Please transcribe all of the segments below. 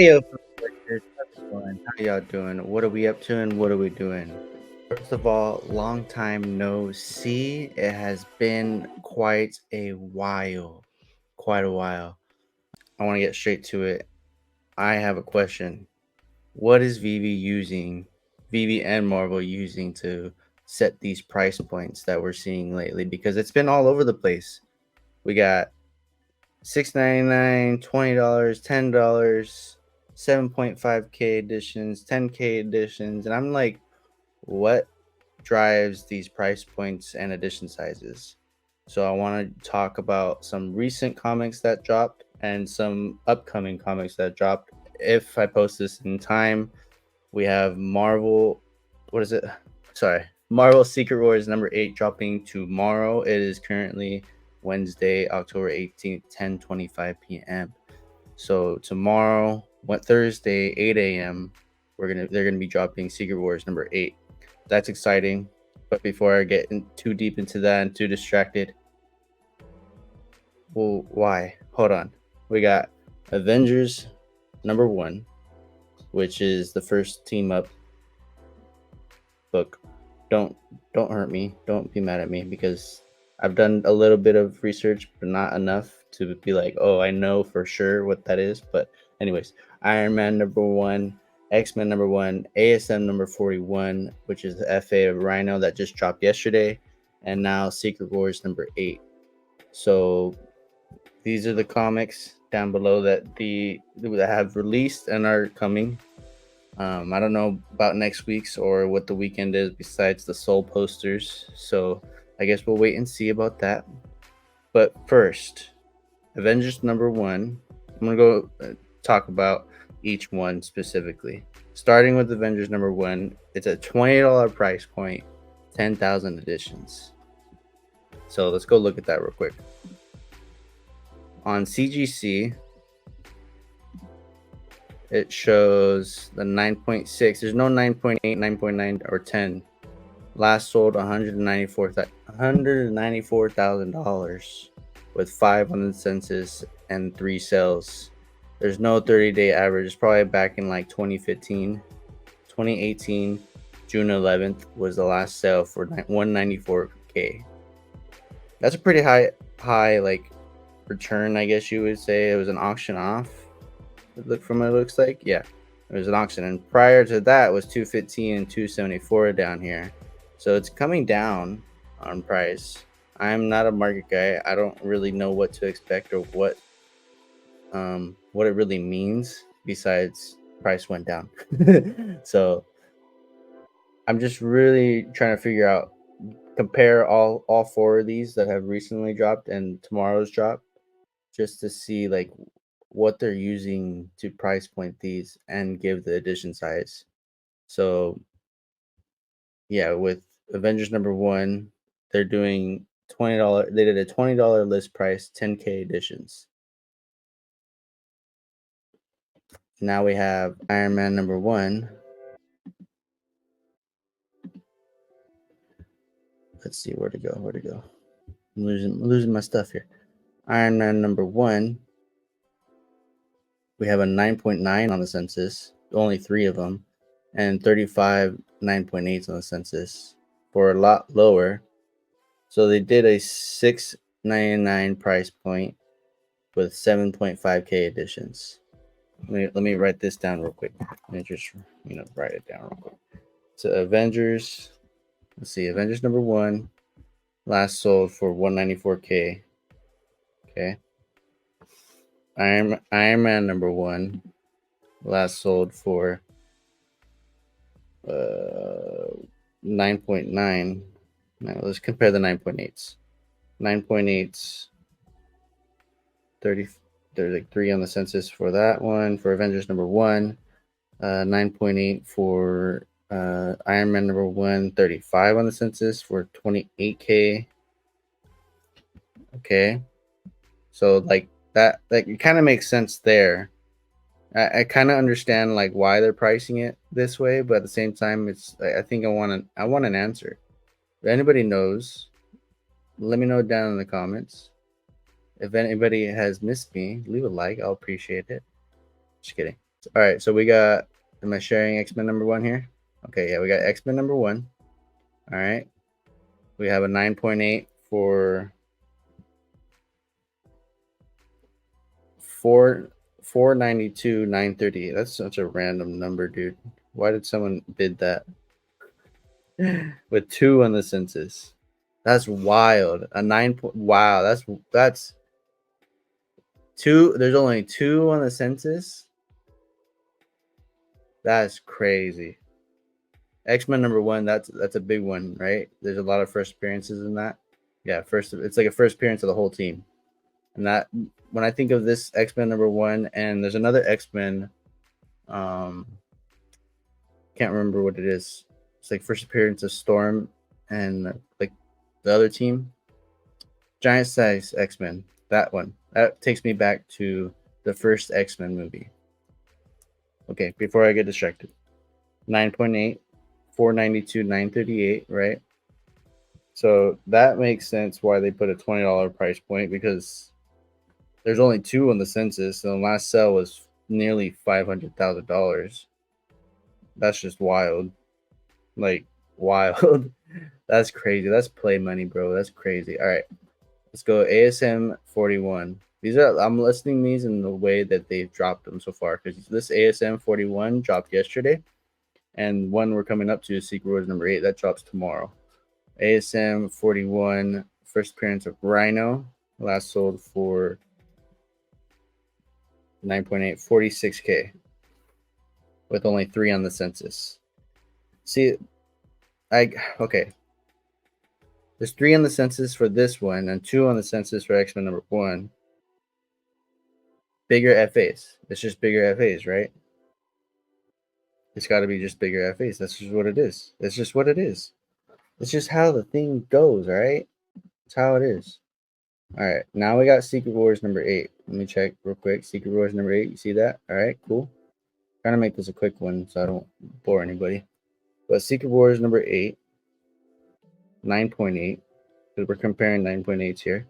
Hey, yo, workers, how's it going? How y'all doing? What are we up to and what are we doing? First of all, long time no see. It has been quite a while. Quite a while. I want to get straight to it. I have a question. What is VeVe using, VeVe and Marvel using to set these price points that we're seeing lately? Because it's been all over the place. We got $6.99, $20, $10, 7.5K editions, 10K editions, and I'm like, what drives these price points and edition sizes? So I want to talk about some recent comics that dropped and some upcoming comics that dropped. If I post this in time, we have Marvel. What is it? Sorry, Marvel Secret Wars #8 dropping tomorrow. It is currently Wednesday, October 18th, 10:25 p.m. So tomorrow, Thursday, 8 a.m. They're gonna be dropping Secret Wars #8. That's exciting. But before I get too deep into that and too distracted, well, why? Hold on. We got Avengers #1, which is the first team up book. Don't don't hurt me. Don't be mad at me because I've done a little bit of research, but not enough to be like, oh, I know for sure what that is. But anyways, Iron Man #1, X-Men #1, ASM #41, which is the FA of Rhino that just dropped yesterday, and now Secret Wars #8. So these are the comics down below that have released and are coming. I don't know about next week's or what the weekend is besides the Soul posters. So I guess we'll wait and see about that. But first, Avengers #1. I'm going to go talk about each one specifically. Starting with Avengers #1, it's a $20 price point, 10,000 editions. So let's go look at that real quick. On CGC, it shows the 9.6. There's no 9.8, 9.9, or 10. Last sold $194,000 with 5 on the census and 3 sales. There's no 30-day average. It's probably back in like 2015, 2018. June 11th was the last sale for 194K. That's a pretty high like return, I guess you would say. It was an auction off. Look from what it looks like. Yeah, it was an auction, and prior to that was 215 and 274 down here. So it's coming down on price. I'm not a market guy. I don't really know what to expect or what it really means besides price went down. So I'm just really trying to figure out, compare all 4 of these that have recently dropped and tomorrow's drop, just to see like what they're using to price point these and give the edition size. So yeah, with Avengers #1, they're doing $20. They did a $20 list price, 10K editions. Now we have Iron Man #1. Let's see where to go. Where to go? I'm losing my stuff here. Iron Man #1. We have a 9.9 on the census, only 3 of them, and 35 9.8s on the census, for a lot lower. So they did a $6.99 price point with 7.5K editions. Let me write this down real quick. Let me just write it down real quick. So Avengers, let's see, Avengers #1 last sold for 194K. Okay. Iron Man #1 last sold for 9.9. Now let's compare the 9.8s. 9.8s, 30. There's like 3 on the census for that one. For Avengers #1, 9.8 for Iron Man #1, 35 on the census for 28K. Okay, so like that, like it kind of makes sense there. I kind of understand like why they're pricing it this way, but at the same time, it's I think I want an answer. If anybody knows, let me know down in the comments. If anybody has missed me, leave a like. I'll appreciate it. Just kidding. All right, so we got. Am I sharing X-Men number one here? Okay, yeah, we got X-Men number one. All right, we have a 9.8 for 492 938. That's such a random number, dude. Why did someone bid that? With two on the census. That's wild. A wow, that's two. There's only two on the census. That's crazy. X-Men number one, that's a big one, right? There's a lot of first appearances in that. Yeah, first it's like a first appearance of the whole team. And that when I think of this X-Men number one, and there's another X-Men, um can't remember what it is. It's like first appearance of Storm and like the other team. Giant size X-Men. That one. That takes me back to the first X-Men movie. Okay, before I get distracted. 9.8, 492, 938, right? So that makes sense why they put a $20 price point because there's only two on the census, and the last sale was nearly $500,000. That's just wild. Like, wild. That's crazy. That's play money, bro. That's crazy. All right. Let's go ASM 41. These are I'm listing these in the way that they've dropped them so far because this ASM 41 dropped yesterday, and one we're coming up to is Secret Wars number 8 that drops tomorrow. ASM 41 first appearance of Rhino, last sold for 9.8 46K with only 3 on the census. See, okay. There's 3 on the census for this one and 2 on the census for X-Men number 1. Bigger FAs. It's just bigger FAs, right? It's got to be just bigger FAs. That's just what it is. It's just what it is. It's just how the thing goes, all right? It's how it is. All right. Now we got Secret Wars number 8. Let me check real quick. Secret Wars number 8. You see that? All right, cool. Trying to make this a quick one so I don't bore anybody. But Secret Wars number 8, 9.8. Because we're comparing 9.8s here.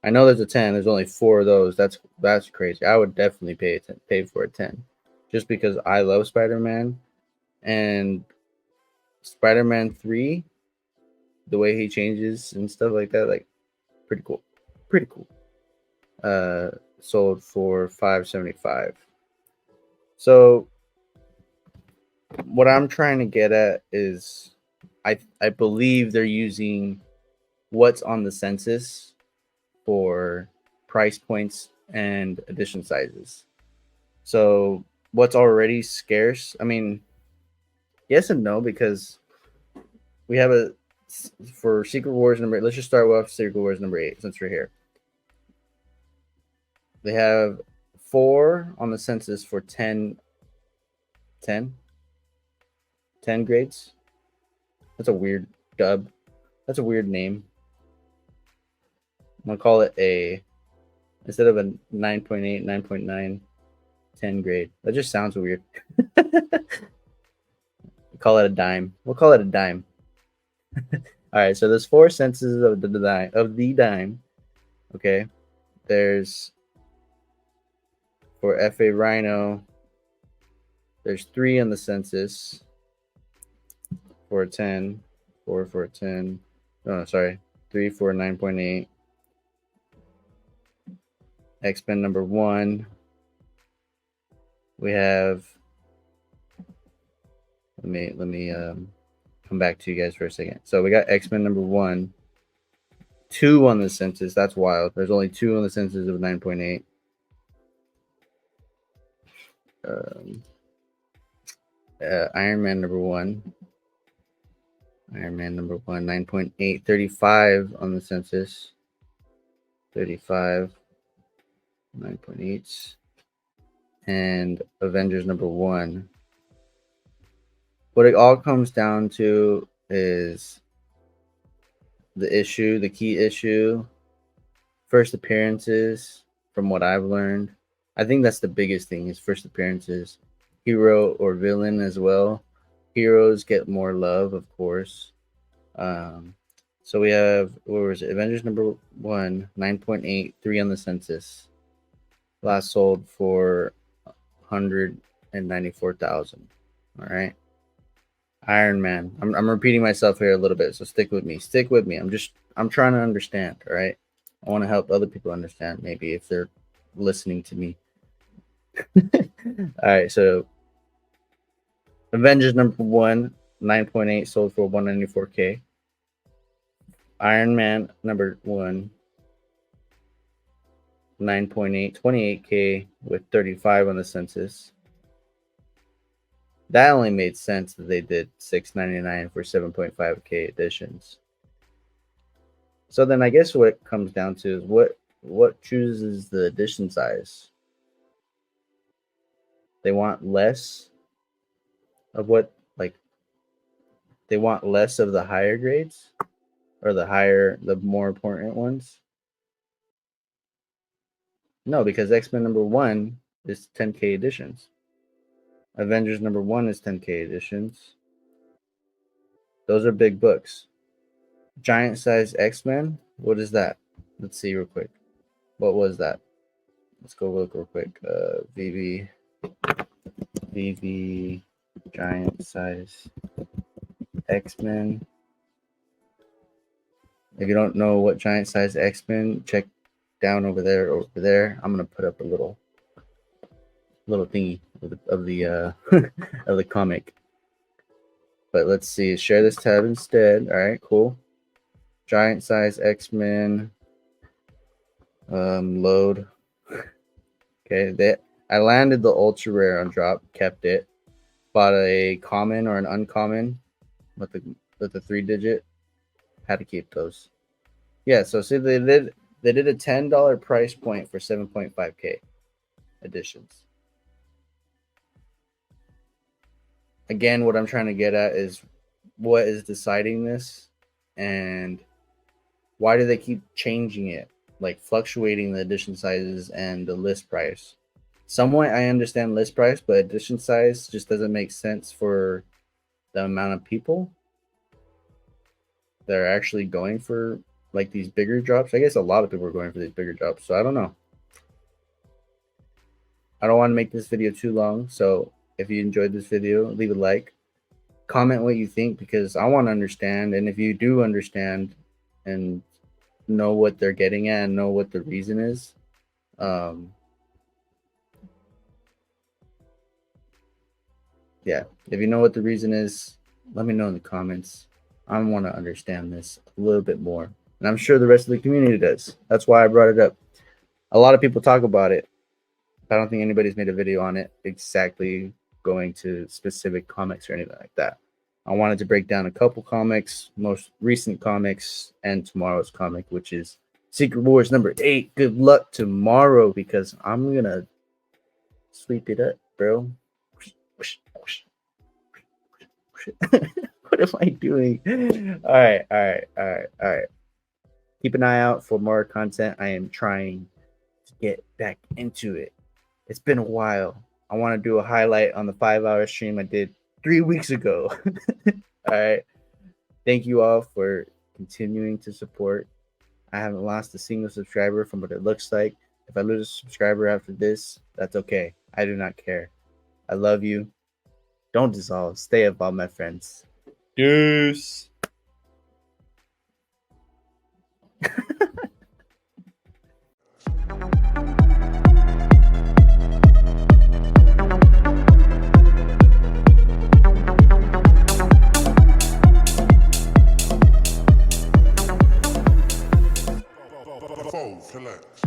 I know there's a 10. There's only 4 of those. That's crazy. I would definitely pay for a 10. Just because I love Spider-Man. And Spider-Man 3, the way he changes and stuff like that, like pretty cool. Pretty cool. Sold for $575. So what I'm trying to get at is I believe they're using what's on the census for price points and edition sizes. So what's already scarce, I mean, yes and no, because we have a for Secret Wars number. Let's just start with Secret Wars number 8 since we're here. They have 4 on the census for 10 grades. That's a weird dub. That's a weird name. I'm gonna call it a instead of a 9.8, 9.9, 10 grade. That just sounds weird. Call it a dime. We'll call it a dime. All right, so there's 4 censuses of the dime. Okay, there's for FA Rhino. There's 3 on the census for a 10, 4 for a 10. No, sorry, 3 for a 9.8. X-Men number 1. We have. Let me come back to you guys for a second. So we got X-Men number 1, 2 on the census. That's wild. There's only 2 on the census of 9.8. Iron Man number 1. Iron Man number 1, 9.8, 35 on the census. 35, 9.8. And Avengers number 1. What it all comes down to is the key issue, first appearances, from what I've learned. I think that's the biggest thing is first appearances, hero or villain as well. Heroes get more love, of course. So we have, what was it? Avengers number 1, 9.8, 3 on the census. Last sold for $100 94,000. All right. Iron Man. I'm repeating myself here a little bit, so stick with me. Stick with me. I'm trying to understand. All right. I want to help other people understand. Maybe if they're listening to me. All right. So Avengers #1, 9.8 sold for 194K. Iron Man #1, 9.8, 28K with 35 on the census. That only made sense that they did $6.99 for 7.5K editions. So then I guess what it comes down to is what chooses the edition size. They want less of what, like, they want less of the higher grades or the more important ones. No, because X-Men #1 is 10K editions. Avengers #1 is 10K editions. Those are big books. Giant size X-Men, what is that? Let's see real quick. What was that? Let's go look real quick. VeVe giant size X-Men. If you don't know what giant size X-Men, check down over there. I'm gonna put up a little thingy of the of the comic. But let's see. Share this tab instead. All right, cool. Giant size X-Men. Load. Okay, I landed the ultra rare on drop, kept it. Bought a common or an uncommon with the 3-digit. Had to keep those. Yeah, so see they did a $10 price point for 7.5K editions. Again, what I'm trying to get at is what is deciding this and why do they keep changing it, like fluctuating the edition sizes and the list price. Somewhat I understand list price, but edition size just doesn't make sense for the amount of people that are actually going for like these bigger drops. I guess a lot of people are going for these bigger drops, so I don't know. I don't want to make this video too long, so if you enjoyed this video, leave a like, comment what you think, because I want to understand. And if you do understand and know what they're getting at and know what the reason is, yeah, if you know what the reason is, let me know in the comments. I want to understand this a little bit more, and I'm sure the rest of the community does. That's why I brought it up. A lot of people talk about it. I don't think anybody's made a video on it exactly going to specific comics or anything like that. I wanted to break down a couple comics, most recent comics, and tomorrow's comic, which is Secret Wars #8. Good luck tomorrow, because I'm gonna sweep it up, bro. What am I doing? All right. Keep an eye out for more content. I am trying to get back into it. It's been a while. I want to do a highlight on the 5-hour stream I did 3 weeks ago. All right. Thank you all for continuing to support. I haven't lost a single subscriber from what it looks like. If I lose a subscriber after this, that's okay. I do not care. I love you. Don't dissolve. Stay evolved, my friends. Deuce. VeVe.